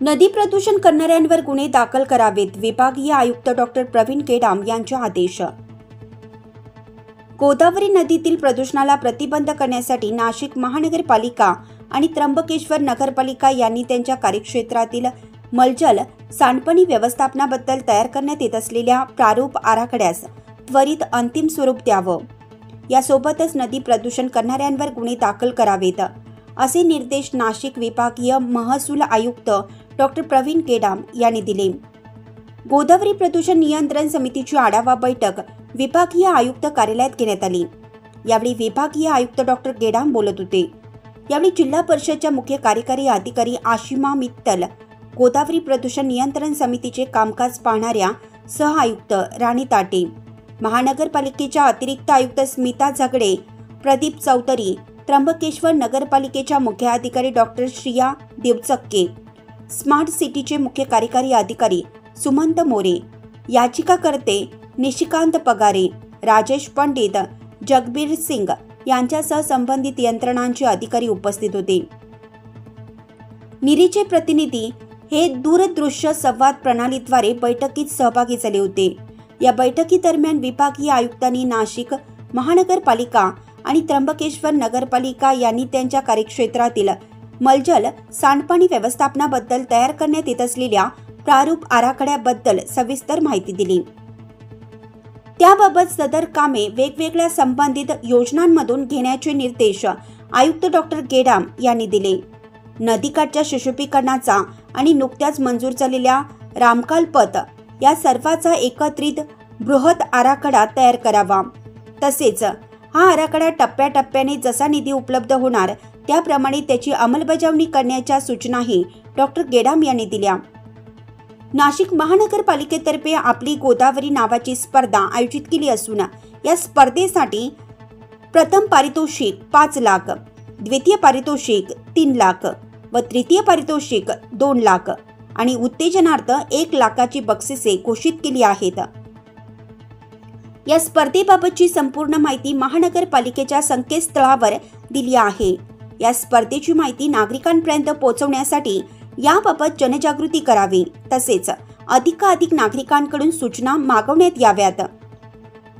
नदी प्रदूषण करणाऱ्यांवर गुन्हे दाखल करावेत, विभागीय आयुक्त डॉक्टर प्रवीण केडाम यांचे आदेश। गोदावरी नदीतील प्रदूषणाला प्रतिबंध करण्यासाठी नाशिक महानगरपालिका आणि त्र्यंबकेश्वर नगरपालिका यांनी त्यांच्या कार्यक्षेत्रातील मलजल सांडपाणी व्यवस्थापनाबद्दल तयार करण्यात येत असलेल्या प्रारूप आराखड्यास त्वरित अंतिम स्वरूप द्यावं। यासोबतच नदी प्रदूषण करणाऱ्यांवर गुन्हे दाखल करावेत, असे निर्देश नाशिक विभागीय महसूल आयुक्त डॉक्टर प्रवीण केडाम यांनी दिले। गोदावरी प्रदूषण नियंत्रण समितीची आढावा बैठक विभागीय आयुक्त कार्यालयात घेण्यात आली। यावेळी विभागीय आयुक्त डॉक्टर केडाम बोलत होते। यावेळी जिल्हा परिषदच्या मुख्य कार्यकारी अधिकारी आशिमा मित्तल, गोदावरी प्रदूषण नियंत्रण समितीचे कामकाज पाहणाऱ्या सह आयुक्त राणी ताटे, महानगरपालिकेच्या अतिरिक्त आयुक्त स्मिता झगडे, प्रदीप चौधरी, त्र्यंबकेश्वर नगरपालिकेच्या मुख्य अधिकारी डॉक्टर श्रिया देवचक्के, स्मार्ट सिटीचे मुख्य कार्यकारी अधिकारी सुमंत मोरे, याचिकाकर्ते निशिकांत पगारे, राजेश पंडित, जगबीर सिंग यांच्यासह संबंधित यंत्रणांचे अधिकारी उपस्थित होते। निरीचे प्रतिनिधी हे दूरदृश्य संवाद प्रणालीद्वारे बैठकीत सहभागी झाले होते। या बैठकीदरम्यान विभागीय आयुक्तांनी नाशिक महानगरपालिका आणि त्र्यंबकेश्वर नगरपालिका यांनी त्यांच्या कार्यक्षेत्रातील मलजल सांडपाणी व्यवस्थापनाबद्दल तयार करण्यात येत असलेल्या प्रारूप आराखड्याबद्दल सविस्तर माहिती दिली। त्याबाबत सदर कामे वेगवेगळ्या संबंधित योजनांमधून घेण्याचे निर्देश आयुक्त डॉक्टर केडाम यांनी दिले। नदीकाठच्या सुशोभीकरणाचा आणि नुकत्याच मंजूर झालेल्या रामकाल पथ या सर्वाचा एकत्रित बृहत आराखडा तयार करावा। तसेच हा आराखडा टप्प्याटप्प्याने जसा निधी उपलब्ध होणार त्याप्रमाणे त्याची अंमलबजावणी करण्याच्या सूचनाही डॉक्टर केडाम यांनी दिल्या। नाशिक महानगरपालिकेतर्फे आपली गोदावरी नावाची स्पर्धा आयोजित केली असून या स्पर्धेसाठी प्रथम पारितोषिक 5 लाख, द्वितीय पारितोषिक 3 लाख व तृतीय पारितोषिक 2 लाख आणि उत्तेजनार्थ 1 लाखाची बक्षिसे घोषित केली आहेत। या स्पर्धेबाबतची संपूर्ण माहिती महानगरपालिकेच्या संकेतस्थळावर दिली आहे। या स्पर्धेची माहिती नागरिकांपर्यंत पोहोचवण्यासाठी याबाबत जनजागृती करावी, तसेच अधिकाधिक नागरिकांकडून सूचना मागवण्यात याव्यात।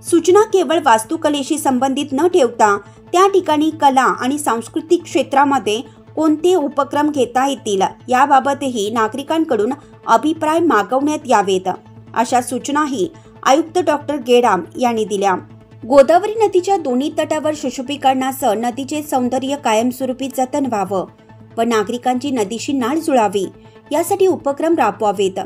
सूचना केवळ वास्तुकलेशी संबंधित न ठेवता त्या ठिकाणी कला आणि सांस्कृतिक क्षेत्रामध्ये कोणते उपक्रम घेता येतील याबाबतही नागरिकांकडून अभिप्राय मागवण्यात यावेत, अशा सूचनाही आयुक्त डॉक्टर केडाम यांनी दिल्या। गोदावरी नदीच्या दोन्ही तटावर सुशोभीकरणासह नदीचे सौंदर्य कायमस्वरूपी जतन व्हावं व नागरिकांची नदीशी नाळ जुळावी यासाठी उपक्रम राबवावेत।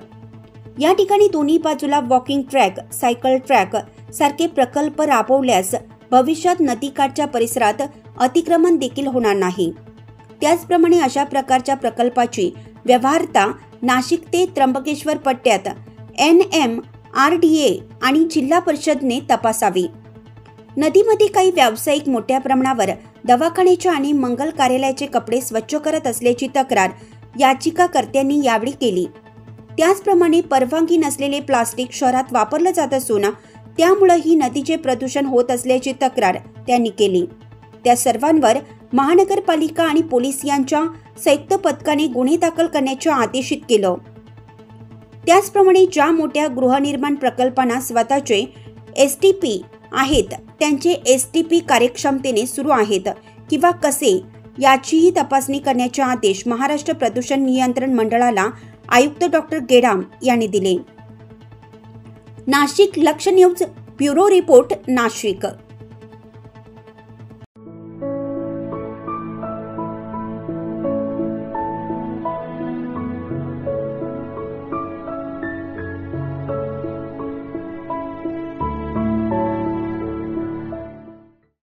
या ठिकाणी दोन्ही बाजूला वॉकिंग ट्रॅक, सायकल ट्रॅक सारखे प्रकल्प राबवल्यास भविष्यात नदीकाठच्या परिसरात अतिक्रमण देखील होणार नाही। त्याचप्रमाणे अशा प्रकारच्या प्रकल्पाची व्यवहार्यता नाशिक ते त्र्यंबकेश्वर पट्ट्यात NMRDA आणि जिल्हा परिषदने तपासावी। नदीमध्ये काही व्यावसायिक मोठ्या प्रमाणावर दवाखान्याच्या आणि मंगल कार्यालयाचे कपडे स्वच्छ करत असल्याची तक्रार याचिकाकर्त्यांनी यावेळी केली। त्याचप्रमाणे परवानगी नसलेले प्लास्टिक शहरात वापरलं जात असून त्यामुळेही नदीचे प्रदूषण होत असल्याची तक्रार त्यांनी केली। त्या सर्वांवर महानगरपालिका आणि पोलीस यांच्या संयुक्त पथकाने गुन्हे दाखल करण्याचे आदेशित केलं। त्याचप्रमाणे ज्या मोठ्या गृहनिर्माण प्रकल्पांना स्वतःचे STP आहेत त्यांचे STP कार्यक्षमतेने सुरू आहेत किंवा कसे याचीही तपासणी करण्याचे आदेश महाराष्ट्र प्रदूषण नियंत्रण मंडळाला आयुक्त डॉक्टर केडाम यांनी दिले। नाशिक लक्ष न्यूज ब्युरो रिपोर्ट, नाशिक।